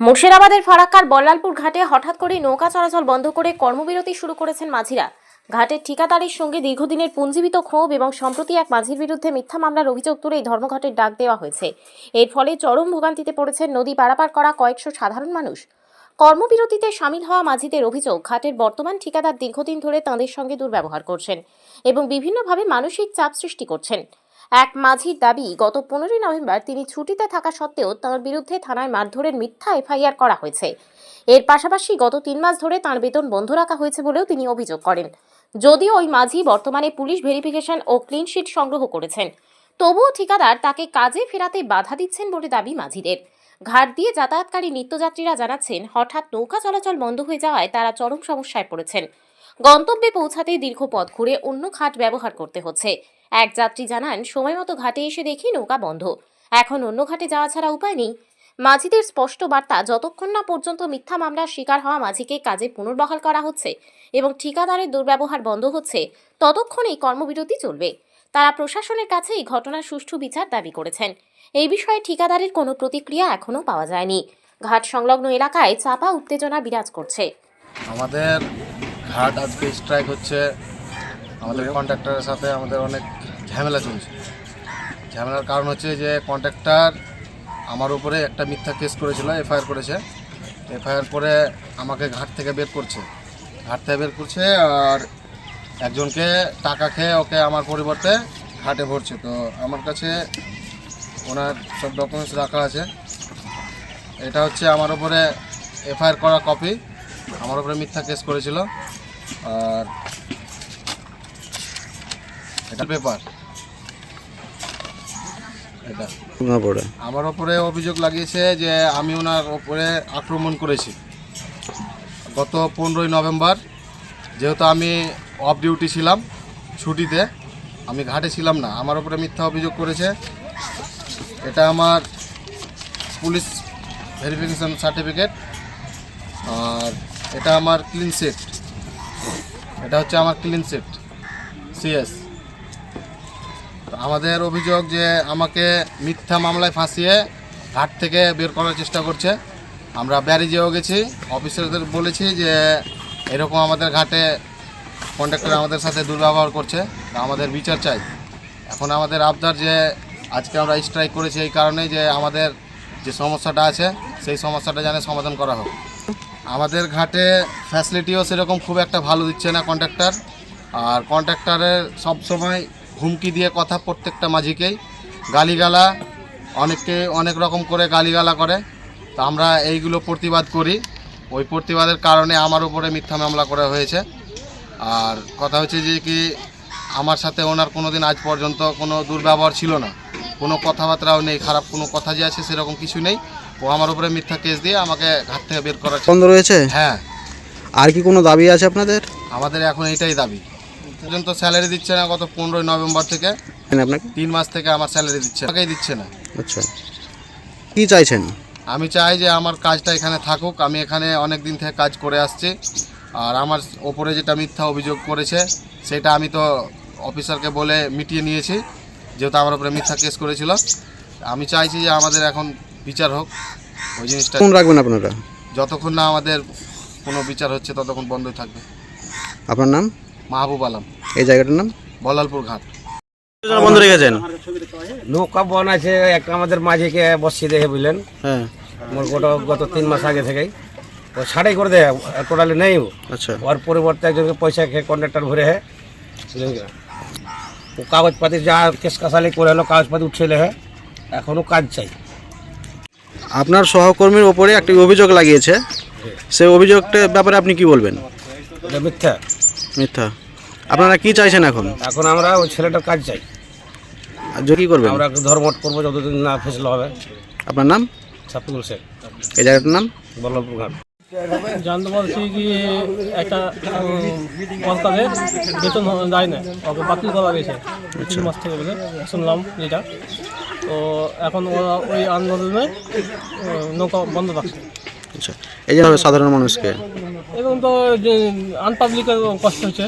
মুর্শিদাবাদের ফারাক্কার বল্লালপুর ঘাটে হঠাৎ করে নৌকা চলাচল বন্ধ করে কর্মবিরতি শুরু করেছেন মাঝিরা। ঘাটের ঠিকাদারের সঙ্গে দীর্ঘদিনের পুঞ্জীবিত ক্ষোভ এবং সম্প্রতি এক মাঝির বিরুদ্ধে মিথ্যা মামলার অভিযোগ তুলেই ধর্মঘটের ডাক দেওয়া হয়েছে। এর ফলে চরম ভোগান্তিতে পড়েছেন নদী পারাপার করা কয়েকশো সাধারণ মানুষ। কর্মবিরতিতে সামিল হওয়া মাঝিদের অভিযোগ, ঘাটের বর্তমান ঠিকাদার দীর্ঘদিন ধরে তাঁদের সঙ্গে দুর্ব্যবহার করছেন এবং বিভিন্নভাবে মানসিক চাপ সৃষ্টি করছেন। এক মাঝির দাবি, গত 15 নভেম্বর তিনি ছুটিতে থাকা সত্ত্বেও তাঁর বিরুদ্ধে থানায় মারধরের মিথ্যা এফআইআর করা হয়েছে। এর পাশাপাশি গত 3 মাস ধরে তাঁর বেতন বন্ধ রাখা হয়েছে বলেও তিনি অভিযোগ করেন। যদিও ওই মাঝি বর্তমানে পুলিশ ভেরিফিকেশন ও ক্লিনশিট সংগ্রহ করেছেন, তবুও ঠিকাদার তাকে কাজে ফেরাতে বাধা দিচ্ছেন বলে দাবি মাঝিদের। ঘাট দিয়ে যাতায়াতকারী নিত্যযাত্রীরা জানাচ্ছেন, হঠাৎ নৌকা চলাচল বন্ধ হয়ে যাওয়ায় তারা চরম সমস্যায় পড়েছেন। গন্তব্যে পৌঁছাতে দীর্ঘ পথ ঘুরে অন্য ঘাট ব্যবহার করতে হচ্ছে। এক যাত্রী জানান, সময় মতো ঘাটে এসে দেখি নৌকা বন্ধ, এখন অন্য ঘাটে যাওয়া ছাড়া উপায় নেই। মাঝিদের স্পষ্ট বার্তা, যতক্ষণ না পর্যন্ত মিথ্যা মামলার শিকার হওয়া মাঝিকে কাজে পুনর্বহাল করা হচ্ছে এবং ঠিকাদারের দুর্ব্যবহার বন্ধ হচ্ছে, ততক্ষণ এই কর্মবিরতি চলবে। তারা প্রশাসনের কাছে এই ঘটনার সুষ্ঠু বিচার দাবি করেছেন। এই বিষয়ে ঠিকাদারের কোনো প্রতিক্রিয়া এখনও পাওয়া যায়নি। ঘাট সংলগ্ন এলাকায় চাপা উত্তেজনা বিরাজ করছে। আমাদের ঘাট আজকে স্ট্রাইক হচ্ছে, আমাদের কন্ট্রাক্টরের সাথে আমাদের অনেক ঝামেলা চলছে। ঝামেলার কারণ হচ্ছে যে কন্ট্রাক্টর আমার উপরে একটা মিথ্যা কেস করেছিল, এফআইআর করেছে। এফআইআর করে আমাকে ঘাট থেকে বের করছে, আর একজনকে টাকা খেয়ে ওকে আমার পরিবর্তে ঘাটে ভরছে। তো আমার কাছে ওনার সব ডকুমেন্টস রাখা আছে। এটা হচ্ছে আমার উপরে এফআইআর করা কপি, আমার উপরে মিথ্যা কেস করেছিল। আর এটা পেপার, এটা আমার উপরে অভিযোগ লাগিয়েছে যে আমি ওনার উপরে আক্রমণ করেছি গত 15 নভেম্বর। যেহেতু আমি অফ ডিউটি ছিলাম, ছুটিতে, আমি ঘাটে ছিলাম না, আমার উপরে মিথ্যা অভিযোগ করেছে। এটা আমার পুলিশ ভেরিফিকেশন সার্টিফিকেট, আর এটা আমার ক্লিন শিট, এটা হচ্ছে আমার ক্লিন শিট সিএস। আমাদের অভিযোগ যে আমাকে মিথ্যা মামলায় ফাঁসিয়ে ঘাট থেকে বের করার চেষ্টা করছে। আমরা ব্যারিজেও গেছি, অফিসারদের বলেছি যে এরকম আমাদের ঘাটে কন্ট্রাক্টর আমাদের সাথে দুর্ব্যবহার করছে, আমাদের বিচার চাই। এখন আমাদের আবদার যে আজকে আমরা স্ট্রাইক করেছি এই কারণে যে আমাদের যে সমস্যাটা আছে সেই সমস্যাটা যেন সমাধান করা হোক। আমাদের ঘাটে ফ্যাসিলিটিও সেরকম খুব একটা ভালো দিচ্ছে না কন্ট্রাক্টর, আর কন্ট্রাক্টরের সবসময় হুমকি দিয়ে কথা, প্রত্যেকটা মাঝিকেই গালিগালা, অনেককে অনেক রকম করে গালিগালা করে। তো আমরা এইগুলো প্রতিবাদ করি, ওই প্রতিবাদের কারণে আমার উপরে মিথ্যা মামলা করা হয়েছে। আর কথা হচ্ছে যে কি, আমার সাথে ওনার কোনো দিন আজ পর্যন্ত কোনো দুর্ব্যবহার ছিল না, কোনো কথাবার্তাও নেই, খারাপ কোনো কথা যে আছে সেরকম কিছু নেই। ও আমার উপরে মিথ্যা কেস দিয়ে আমাকে ঘাট থেকে বের করার বন্ধ রয়েছে। হ্যাঁ। আর কি কোনো দাবি আছে আপনাদের? আমাদের এখন এইটাই দাবি। পর্যন্ত স্যালারি দিচ্ছে না, গত 15 নভেম্বর থেকে আপনাকে 3 মাস থেকে আমার স্যালারি দিচ্ছে, আমাকেই দিচ্ছে না। আচ্ছা, কি চাইছেন? আমি চাই যে আমার কাজটা এখানে থাকুক, আমি এখানে অনেক দিন থেকে কাজ করে আসছি। আর আমার ওপরে যেটা মিথ্যা অভিযোগ করেছে সেটা আমি তো অফিসারকে বলে মিটিয়ে নিয়েছি, যেহেতু আমার উপরে মিথ্যা কেস করেছিল। আমি চাইছি যে আমাদের এখন বিচার হোক, ওই জিনিসটা কোন রাখবেন আপনারা? যতক্ষণ না আমাদের কোনো বিচার হচ্ছে ততক্ষণ বন্ধই থাকবে। আপনার নাম? মাহবুব আলম। এই জায়গাটার নাম? বল্লালপুর ঘাট। বন্ধ রেখেছেন? নৌকা বন আছে একটা, আমাদের মাঝিকে বসিয়ে দেখে বুঝলেন। হ্যাঁ, মোর গত 3 মাস আগে থেকেই ও ছাড়াই করে দেয়, টোটালি নেই। আচ্ছা, ওর পরিবর্তে একজনকে পয়সা খেয়ে কন্ট্রাক্টর ভরে হ্যাঁ, বুঝলেন কিনা। ও কাগজপাতি যা কেস কাসালি করে হলো, কাগজপাতি উঠছেলে হ্যাঁ, এখনও কাজ চাই। আপনার সহকর্মীর ওপরে একটি অভিযোগ লাগিয়েছে, সেই অভিযোগটার ব্যাপারে আপনি কি বলবেন? এটা মিথ্যা। মিথ্যা। আপনারা কি চাইছেন এখন? এখন আমরা ওই ছেলেটার কাজ চাই। আর কি করবেন? আমরা ধর্মট করবো যতদিন না ফেসলা হবে। আপনার নাম? সাফিকুল শেখ। এই জায়গাটার নাম? বল্লভপুর ঘাট। জানতে পারছি কি একটা কলকাতায় বেতন যায় না, ওকে বাতিল করা গেছে 3 মাস থেকে বলে শুনলাম যেটা। তো এখন ওরা ওই আন্দোলনে নৌকা বন্ধ রাখছে। আচ্ছা, এই যে সাধারণ মানুষকে এবং তো যে আনপাবলিকের কষ্ট হচ্ছে।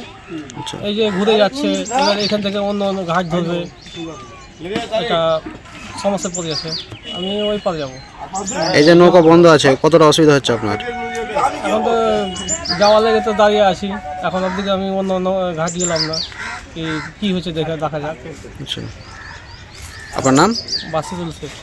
আচ্ছা, এই যে ঘুরে যাচ্ছে, এবার এখান থেকে অন্য অন্য ঘাট ধরবে, একটা সমস্যায় পড়ে যাচ্ছে। আমি ওই পার যাবো। এই যে নৌকা বন্ধ আছে, কতটা অসুবিধা হচ্ছে আপনার? এখন তো যাওয়ার লেগে তো দাঁড়িয়ে আছি, এখন অব্দি আমি অন্য অন্য ঘাট গেলাম না, কি হয়েছে দেখা যাক। আচ্ছা, আপনার নাম? বাসিদুল শেখ।